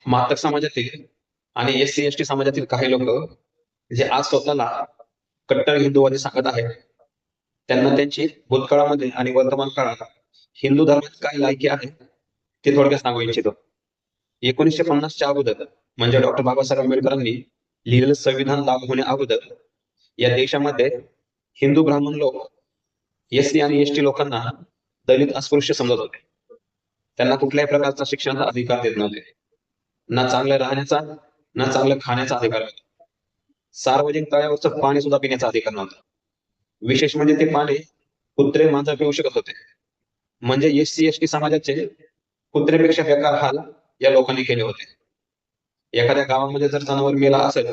मातक समाजातील आणि SC ST समाजातील काही लोक जे आज स्वतःला कट्टर हिंदूवादी सांगत आहेत, त्यांना त्यांची भूतकाळामध्ये आणि वर्तमान काळात हिंदू धर्मात काय लायकी आहे ते थोडक्यात सांगू इच्छितो. 1950च्या अगोदर म्हणजे डॉक्टर बाबासाहेब आंबेडकरांनी लिहिलेलं संविधान लागू होण्या अगोदर या देशामध्ये हिंदू ब्राह्मण लोक एससी आणि एसटी लोकांना दलित अस्पृश्य समजत होते. त्यांना कुठल्याही प्रकारचा शिक्षणाचा अधिकार देत नव्हते. ना चांगलं राहण्याचा, ना चांगलं खाण्याचा अधिकार होता. सार्वजनिक तळ्यावरचं पाणी सुद्धा पिण्याचा अधिकार नव्हता. विशेष म्हणजे ते पाणी कुत्रे मांजर पिऊ शकत होते. म्हणजे एससी एसटी समाजाचे कुत्र्यापेक्षा बेकार हाल या लोकांनी केले होते. एखाद्या गावामध्ये जर जनावर मेला असेल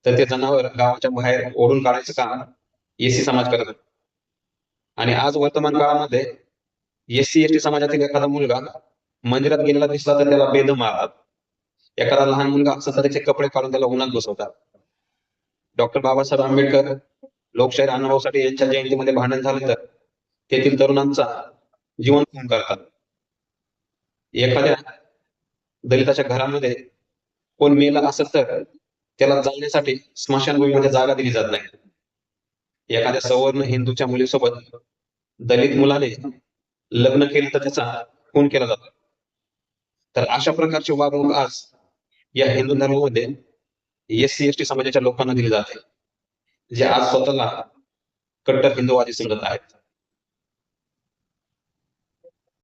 तर ते जनावर गावाच्या बाहेर ओढून काढायचं काम एससी समाज करत होता. आणि आज वर्तमान काळामध्ये एससी एसटी समाजातील एखादा मुलगा मंदिरात गेलेला दिसला तर त्याला बेदम मारतात. एखादा लहान मुलगा असला तर त्याचे कपडे काढून त्याला उन्हात बसवतात. डॉक्टर बाबासाहेब आंबेडकर लोकशाही अनुभव साठी यांच्या जयंतीमध्ये भांडण झालं तर तेथील तरुणांचा जीवन खून करतात. एखाद्या दलिताच्या घरामध्ये कोण मेला असेल तर त्याला जाण्यासाठी स्मशानभूमीमध्ये जागा दिली जात नाही. एखाद्या सवर्ण हिंदूच्या मुलीसोबत दलित मुलाने लग्न केलं तर त्याचा खून केला जातो. तर अशा प्रकारची वागणूक आज या हिंदू धर्मामध्ये एससी एसटी समाजाच्या लोकांना दिली जाते, जे आज स्वतःला कट्टर हिंदूवादी समजत आहेत.